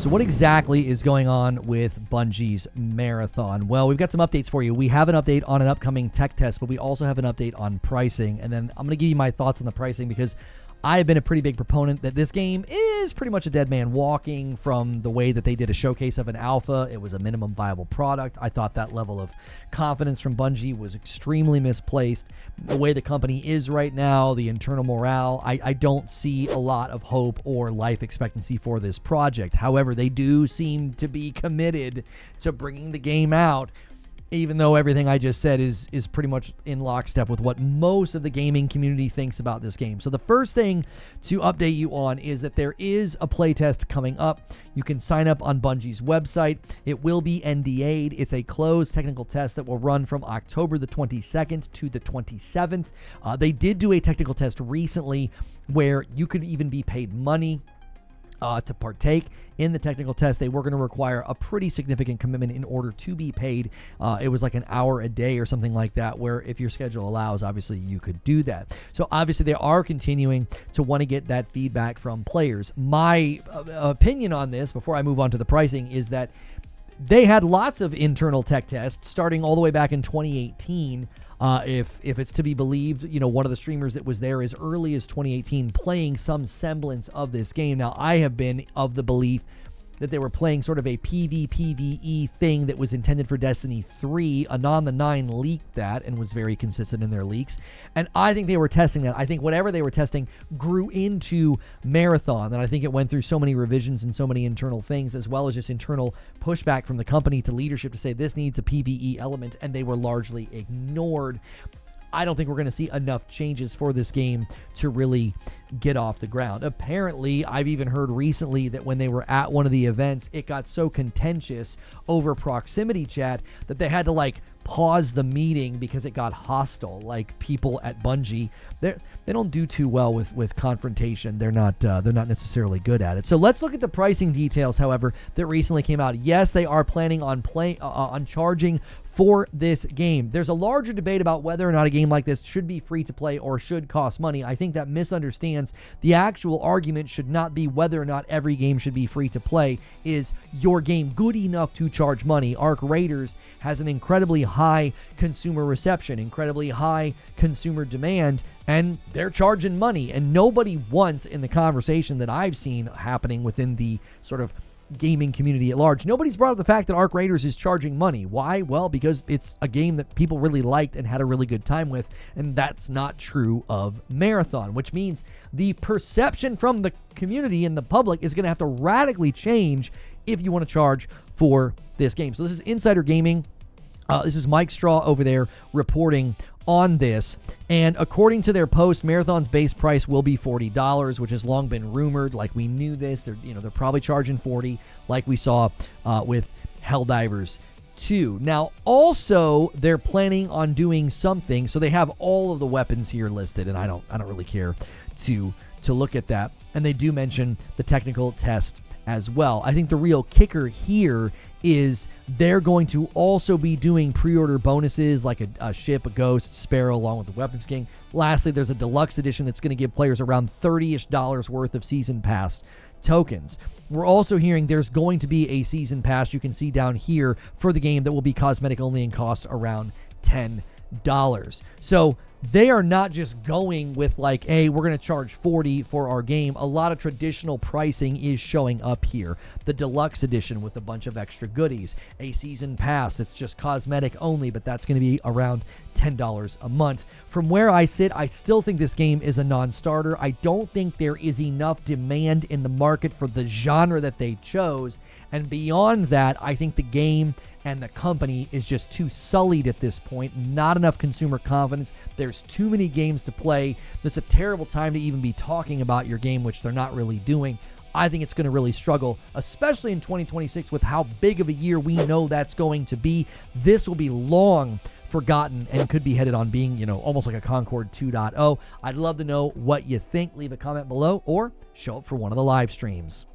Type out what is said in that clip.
So what exactly is going on with Bungie's Marathon? Well, we've got some updates for you. We have an update on an upcoming tech test, but we also have an update on pricing. And then I'm going to give you my thoughts on the pricing because I've been a pretty big proponent that this game is pretty much a dead man walking from the way that they did a showcase of an alpha. It was a minimum viable product. I thought that level of confidence from Bungie was extremely misplaced. The way the company is right now, the internal morale, I don't see a lot of hope or life expectancy for this project. However, they do seem to be committed to bringing the game out, even though everything I just said is pretty much in lockstep with what most of the gaming community thinks about this game. So the first thing to update you on is that there is a playtest coming up. You can sign up on Bungie's website. It will be NDA'd. It's a closed technical test that will run from October the 22nd to the 27th. They did do a technical test recently where you could even be paid money to partake in the technical test. They were going to require a pretty significant commitment in order to be paid. It was like an hour a day or something like that, where if your schedule allows, obviously you could do that. So obviously they are continuing to want to get that feedback from players. My opinion on this, before I move on to the pricing, is that they had lots of internal tech tests starting all the way back in 2018. If it's to be believed, one of the streamers that was there as early as 2018 playing some semblance of this game. Now, I have been of the belief that they were playing sort of a PvPvE thing that was intended for Destiny 3. Anon the 9 leaked that and was very consistent in their leaks. And I think they were testing that. I think whatever they were testing grew into Marathon. And I think it went through so many revisions and so many internal things, as well as just internal pushback from the company to leadership to say this needs a PvE element, and they were largely ignored. I don't think we're going to see enough changes for this game to really get off the ground. Apparently, I've even heard recently that when they were at one of the events, it got so contentious over proximity chat that they had to pause the meeting because it got hostile. Like, people at Bungie, they don't do too well with confrontation. They're not necessarily good at it. So let's look at the pricing details, however, that recently came out. Yes, they are planning on charging for this game. There's a larger debate about whether or not a game like this should be free to play or should cost money. I think that misunderstands the actual argument. Should not be whether or not every game should be free to play. Is your game good enough to charge money? Arc Raiders has an incredibly high consumer reception, incredibly high consumer demand, and they're charging money. And nobody once in the conversation that I've seen happening within the sort of gaming community at large, nobody's brought up the fact that Arc Raiders is charging money. Why? Well, because it's a game that people really liked and had a really good time with, and that's not true of Marathon, which means the perception from the community and the public is going to have to radically change if you want to charge for this game. So this is Insider Gaming. This is Mike Straw over there reporting on this, and according to their post, Marathon's base price will be $40, which has long been rumored. Like, we knew this. They're probably charging $40, like we saw with Helldivers 2. Now, also, they're planning on doing something. So they have all of the weapons here listed, and I don't really care to look at that. And they do mention the technical test as well. I think the real kicker here is they're going to also be doing pre-order bonuses like a ship, a ghost, Sparrow, along with the Weapons King. Lastly, there's a deluxe edition that's going to give players around $30-ish worth of Season Pass tokens. We're also hearing there's going to be a Season Pass you can see down here for the game that will be cosmetic only and cost around $10. So they are not just going with hey, we're going to charge $40 for our game. A lot of traditional pricing is showing up here. The deluxe edition with a bunch of extra goodies, a season pass that's just cosmetic only, but that's going to be around $10 a month. From where I sit, I still think this game is a non-starter. I don't think there is enough demand in the market for the genre that they chose. And beyond that, I think the game and the company is just too sullied at this point. Not enough consumer confidence. There's too many games to play. There's a terrible time to even be talking about your game, which they're not really doing. I think it's going to really struggle, especially in 2026 with how big of a year we know that's going to be. This will be long forgotten and could be headed on being, almost like a Concord 2.0. I'd love to know what you think. Leave a comment below or show up for one of the live streams.